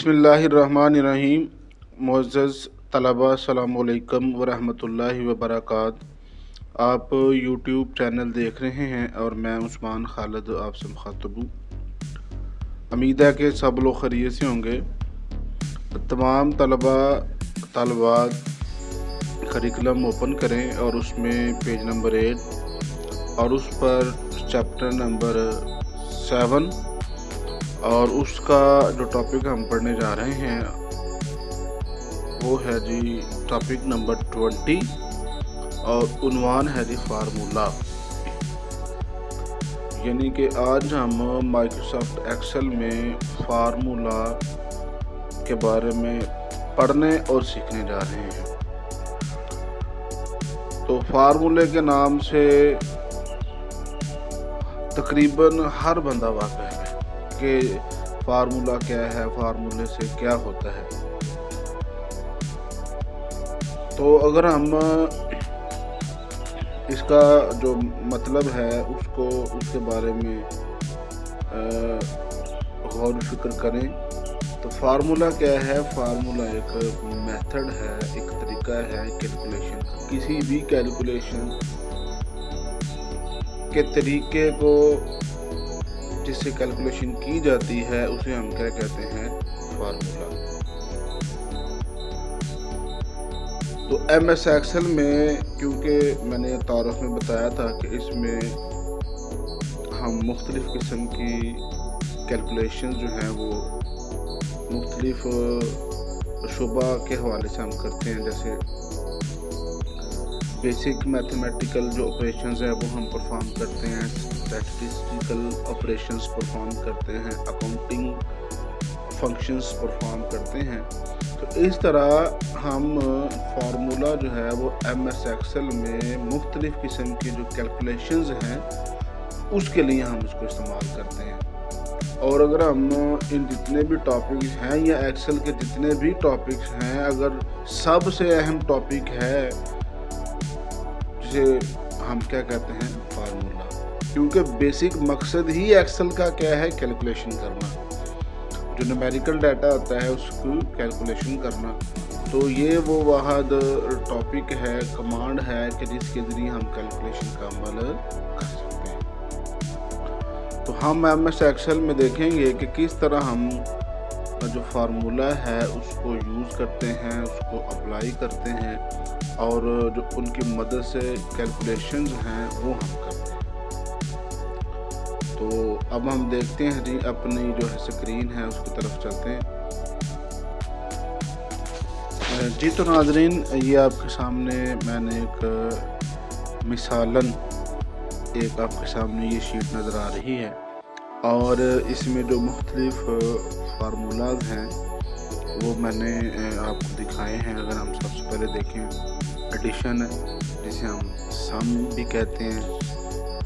बिस्मिल्लाहिर्रहमानिर्रहीम। मुअज़्ज़ज़ तलबा, अस्सलामु अलैकुम वरहमतुल्लाहि वबरकात। आप यूट्यूब चैनल देख रहे हैं और मैं उस्मान खालिद आपसे मुखातब हूँ। उम्मीद है कि सब लोग खैरियत से होंगे। तमाम तलबा तलबात करिकुलम ओपन करें और उसमें पेज नंबर 8 और उस पर चैप्टर नंबर 7 और उसका जो टॉपिक हम पढ़ने जा रहे हैं वो है जी टॉपिक नंबर 20 और उन्वान है जी फार्मूला। यानी कि आज हम माइक्रोसॉफ्ट एक्सेल में फार्मूला के बारे में पढ़ने और सीखने जा रहे हैं। तो फार्मूले के नाम से तकरीबन हर बंदा वाकिफ है कि फार्मूला क्या है, फार्मूले से क्या होता है। तो अगर हम इसका जो मतलब है उसके बारे में गौर फिक्र करें तो फार्मूला क्या है। फार्मूला एक मेथड है, एक तरीका है कैलकुलेशन का। किसी भी कैलकुलेशन के तरीके को जिससे कैलकुलेशन की जाती है उसे हम क्या कहते हैं, फार्मूला। तो MS एक्सेल में, क्योंकि मैंने तारुफ में बताया था कि इसमें हम मुख्तलिफ किस्म की कैलकुलेशन जो हैं वो मुख्तलिफ शुबा के हवाले से हम करते हैं। जैसे बेसिक मैथमेटिकल जो ऑपरेशंस है वो हम परफॉर्म करते हैं, स्टैटिस्टिकल ऑपरेशंस परफॉर्म करते हैं, अकाउंटिंग फंक्शंस परफॉर्म करते हैं। तो इस तरह हम फार्मूला जो है वो MS एक्सेल में मुख्तलिफ किस्म की जो कैलकुलेशंस हैं उसके लिए हम उसको इस्तेमाल करते हैं। और अगर हम इन जितने भी टॉपिक्स हैं या एक्सेल के जितने भी टॉपिक्स हैं, अगर सबसे अहम टॉपिक है जिसे हम क्या कहते हैं, फार्मूला। क्योंकि बेसिक मकसद ही एक्सेल का क्या है, कैलकुलेशन करना। जो न्यूमेरिकल डाटा होता है उसको कैलकुलेशन करना। तो ये वो वाहद टॉपिक है, कमांड है कि जिसके ज़रिए हम कैलकुलेशन का अमल कर सकते हैं। तो हम MS एक्सेल में देखेंगे कि किस तरह हम जो फार्मूला है उसको यूज़ करते हैं, उसको अप्लाई करते हैं और जो उनकी मदद से कैलकुलेशंस हैं वो हम करते हैं। तो अब हम देखते हैं जी, अपनी जो है स्क्रीन है उसकी तरफ चलते हैं जी। तो नाज़रीन, ये आपके सामने मैंने एक मिसालन एक आपके सामने ये शीट नज़र आ रही है और इसमें जो मुख्तलिफ फार्मूलाज हैं वो मैंने आपको दिखाए हैं। अगर हम सबसे पहले देखें, एडिशन है जिसे हम सम भी कहते हैं,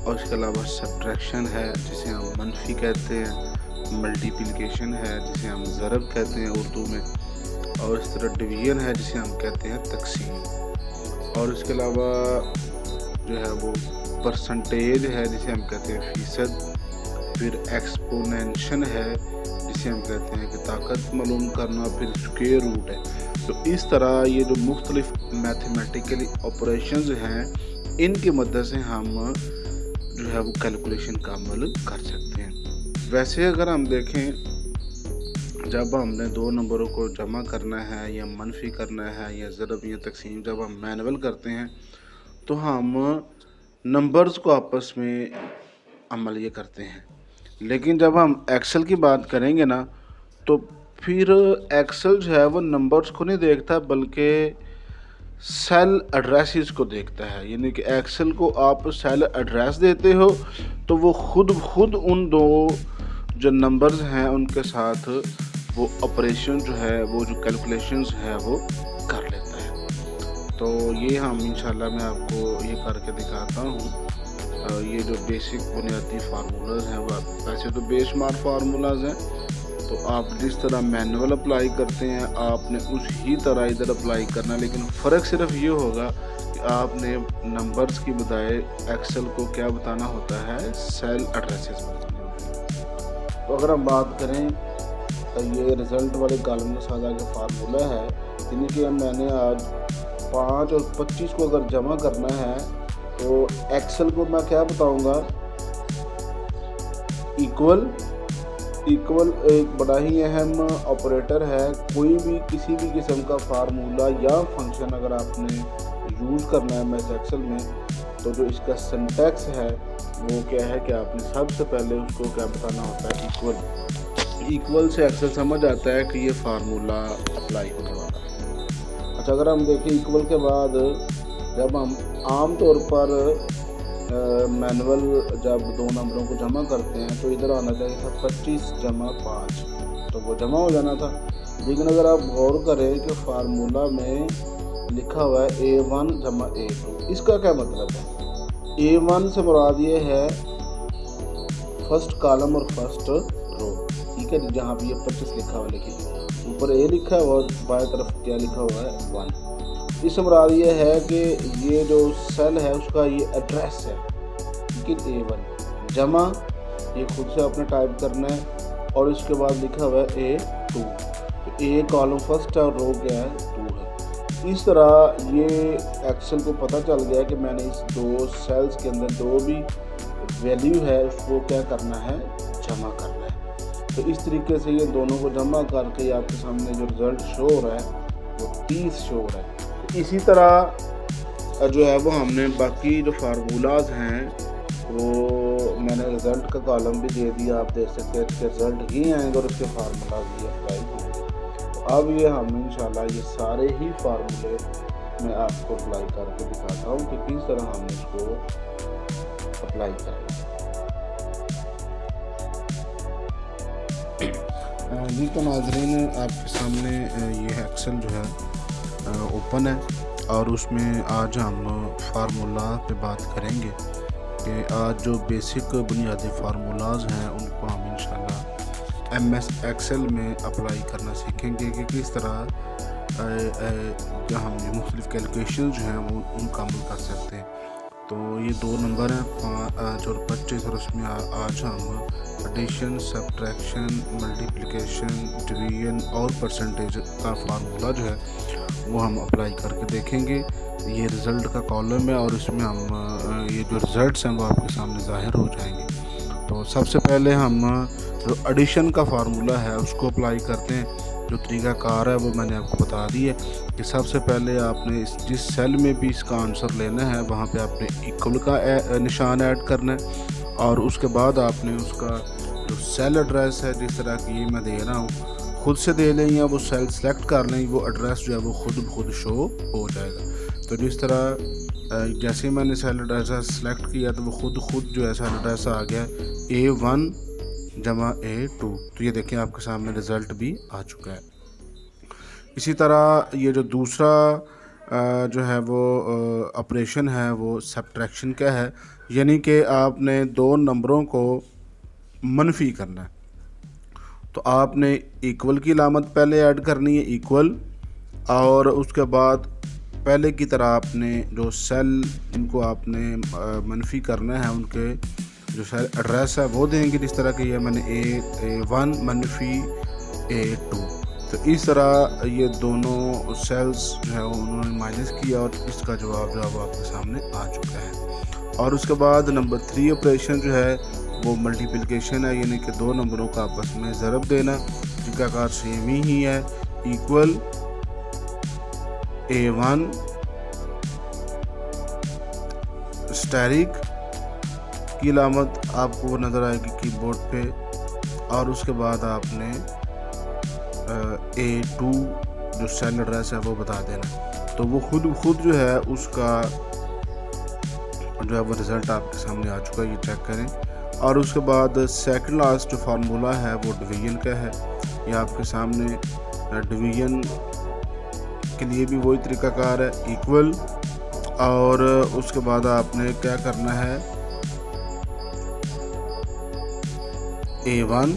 और इसके अलावा सब्ट्रैक्शन है जिसे हम मनफी कहते हैं, मल्टीप्लिकेशन है जिसे हम ज़रब कहते हैं उर्दू में, और इस तरह डिवीज़न है जिसे हम कहते हैं तकसीम, और इसके अलावा जो है वो परसेंटेज है जिसे हम कहते हैं फ़ीसद, फिर एक्सपोनेंशन है जिसे हम कहते हैं कि ताकत मालूम करना, फिर स्क्वायर रूट है। तो इस तरह ये जो मुख्तलिफ मैथमेटिकली ऑपरेशंस हैं इनकी मदद से हम जो है वो कैलकुलेशन का अमल कर सकते हैं। वैसे अगर हम देखें, जब हमने दो नंबरों को जमा करना है या मनफी करना है या ज़रब या तकसीम, जब हम मैनुअल करते हैं तो हम नंबर्स को आपस में अमल ये करते हैं। लेकिन जब हम एक्सेल की बात करेंगे ना तो फिर एक्सेल जो है वो नंबर्स को नहीं देखता बल्कि सेल एड्रेसेस को देखता है। यानी कि एक्सेल को आप सेल एड्रेस देते हो तो वो खुद उन दो जो नंबर्स हैं उनके साथ वो ऑपरेशन जो है, वो जो कैलकुलेशंस है वो कर लेता है। तो ये हम इंशाल्लाह मैं आपको ये करके दिखाता हूँ। ये जो बेसिक बुनियादी फार्मूलाज हैं वो वैसे तो बेशुमार फार्मूलाज हैं, तो आप जिस तरह मैनुअल अप्लाई करते हैं आपने उसी तरह इधर अप्लाई करना। लेकिन फ़र्क सिर्फ ये होगा कि आपने नंबर्स की बजाय एक्सेल को क्या बताना होता है, सेल एड्रेसेस बताना होता है। तो अगर हम बात करें ये रिज़ल्ट वाले कॉलम के साथ आगे फार्मूला है, यानी कि मैं ने आज 5 और 25 को अगर जमा करना है तो एक्सेल को मैं क्या बताऊंगा, इक्वल एक बड़ा ही अहम ऑपरेटर है। कोई भी किसी भी किस्म का फार्मूला या फंक्शन अगर आपने यूज़ करना है मैथ एक्सेल में, तो जो इसका सिंटैक्स है वो क्या है कि आपने सबसे पहले उसको क्या बताना होता है, इक्वल से एक्सेल समझ आता है कि ये फार्मूला अप्लाई होने वाला है। अच्छा, अगर हम देखें इक्वल के बाद जब हम आम तौर पर मैनुअल जब दो नंबरों को जमा करते हैं तो इधर आना चाहिए था 25 जमा 5, तो वो जमा हो जाना था। लेकिन अगर आप गौर करें कि फार्मूला में लिखा हुआ है A1 जमा A2, इसका क्या मतलब है? A1 से मुराद ये है फर्स्ट कॉलम और फर्स्ट रो, ठीक है, जहाँ भी ये 25 लिखा हुआ, लेकिन ऊपर A लिखा है और बाएं तरफ क्या लिखा हुआ है 1। इससे मुराद ये है कि ये जो सेल है उसका ये एड्रेस है, लेकिन A1 जमा ये खुद से आपने टाइप करना है और इसके बाद लिखा हुआ है A2, तो A कॉलम फर्स्ट है और रो क्या है 2 है। इस तरह ये एक्सेल को पता चल गया कि मैंने इस दो सेल्स के अंदर जो भी वैल्यू है उसको क्या करना है, जमा करना है। तो इस तरीके से ये दोनों को जमा करके आपके सामने जो रिज़ल्ट शो हो रहा है वो 30 शो हो रहा है। इसी तरह जो है वो हमने बाकी जो फार्मूलाज हैं वो मैंने रिज़ल्ट का कॉलम भी दे दिया, आप देख सकते हैं इसके रिज़ल्ट ही आएंगे और उसके फार्मूलाज भी अप्लाई होंगे। तो अब ये हम इंशाल्लाह ये सारे ही फार्मूले मैं आपको अप्लाई करके दिखाता हूँ कि किस तरह हम इसको अप्लाई करेंगे। जी तो नाज़रीन, आपके सामने ये एक्सेल जो है ओपन है और उसमें आज हम फार्मूला पे बात करेंगे कि आज जो बेसिक बुनियादी फार्मूलाज हैं उनको हम इंशाल्लाह MS एक्सेल में अप्लाई करना सीखेंगे कि किस तरह हम मुख्तलिफ़ कैलकुलेशन जो हैं वो उनका अमल कर सकते हैं। तो ये दो नंबर हैं 5 और 25 और उसमें आज हम एडिशन, सब्ट्रैक्शन, मल्टीप्लिकेशन, डिवीजन और परसेंटेज का फार्मूला जो है वो हम अप्लाई करके देखेंगे। ये रिज़ल्ट का कॉलम है और इसमें हम ये जो रिज़ल्ट्स हैं वो आपके सामने ज़ाहिर हो जाएंगे। तो सबसे पहले हम जो एडिशन का फार्मूला है उसको अप्लाई करते हैं। जो तरीका कार है वो मैंने आपको बता दी है कि सबसे पहले आपने जिस सेल में भी इसका आंसर लेना है वहाँ पे आपने इक्वल का निशान ऐड करना है और उसके बाद आपने उसका जो सेल एड्रेस है, जिस तरह की मैं दे रहा हूँ, खुद से दे लें या वो सेल सेलेक्ट कर लें, वो एड्रेस जो है वो खुद शो हो जाएगा। तो जिस तरह जैसे ही मैंने सेल एड्रेस सेलेक्ट किया तो वो खुद जो है सेल एड्रेस आ गया A1 जमा A2। तो ये देखें आपके सामने रिज़ल्ट भी आ चुका है। इसी तरह ये जो दूसरा जो है वो ऑपरेशन है वो सब्ट्रैक्शन का है, यानी कि आपने दो नंबरों को मनफी करना है। तो आपने इक्वल की अलामत पहले ऐड करनी है इक्वल, और उसके बाद पहले की तरह आपने जो सेल इनको आपने मनफी करना है उनके जो सेल एड्रेस है वो देंगे, जिस तरह के ये मैंने A1 मनफी A2। तो इस तरह ये दोनों सेल्स जो है उन्होंने माइनस किया और इसका जवाब जो है वो आपके सामने आ चुका है। और उसके बाद नंबर 3 ऑपरेशन जो है वो मल्टीप्लिकेशन है, यानी कि दो नंबरों का आपस में ज़रब देना, जिनका आकार सेम ही है। इक्वल A1 स्टैरिक की अलामत आपको नज़र आएगी कीबोर्ड पे, और उसके बाद आपने A2 जो सेल एड्रेस है वो बता देना। तो वो खुद जो है उसका जो है वो रिज़ल्ट आपके सामने आ चुका है, ये चेक करें। और उसके बाद सेकंड लास्ट जो फार्मूला है वो डिवीजन का है। ये आपके सामने डिवीजन के लिए भी वही तरीक़ाकार है, इक्वल, और उसके बाद आपने क्या करना है A1,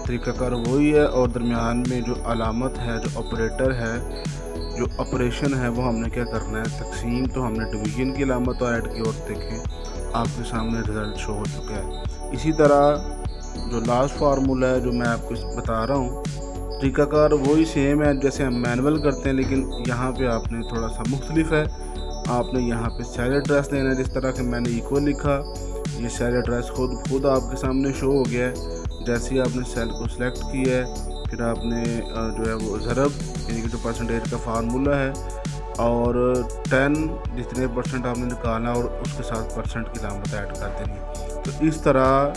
तरीक़ाकार वही है, और दरमियान में जो अलामत है, जो ऑपरेटर है, जो ऑपरेशन है वो हमने क्या करना है तकसीम। तो हमने डिवीजन की अलामत ऐड की और देखें आपके सामने रिज़ल्ट शो हो चुका है। इसी तरह जो लास्ट फार्मूला है जो मैं आपको बता रहा हूँ طریقہ کار وہی سیم ہے جیسے ہم مینول کرتے ہیں، لیکن یہاں پہ آپ نے تھوڑا سا مختلف ہے. آپ نے یہاں پہ سیل ایڈریس دینا ہے، جس طرح کہ میں نے ایکول لکھا، یہ سیل ایڈریس خود آپ کے سامنے شو ہو گیا ہے. جیسے ہی آپ نے سیل کو سلیکٹ کیا ہے، پھر آپ نے جو ہے وہ ضرب یعنی کہ جو پرسنٹیج کا فارمولہ ہے اور 10 جتنے پرسنٹ آپ نے نکالنا اور اس کے ساتھ پرسنٹ کی علامت ایڈ کر دینی. تو اس طرح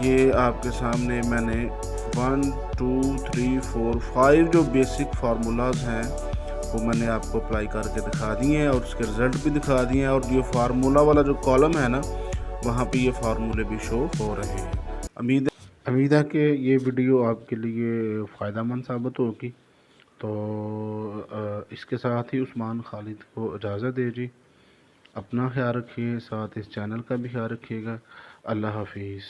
یہ آپ کے سامنے میں نے 1 2 3 4 5 جو بیسک فارمولاز ہیں وہ میں نے آپ کو اپلائی کر کے دکھا دیے ہیں اور اس کے رزلٹ بھی دکھا دیے ہیں. اور یہ فارمولا والا جو کالم ہے نا، وہاں پہ یہ فارمولے بھی شو ہو رہے ہیں. امید ہے کہ یہ ویڈیو آپ کے لیے فائدہ مند ثابت ہوگی. تو اس کے ساتھ ہی عثمان خالد کو اجازت دے جی. اپنا خیال رکھیے، ساتھ اس چینل کا بھی خیال رکھیے گا. اللہ حافظ.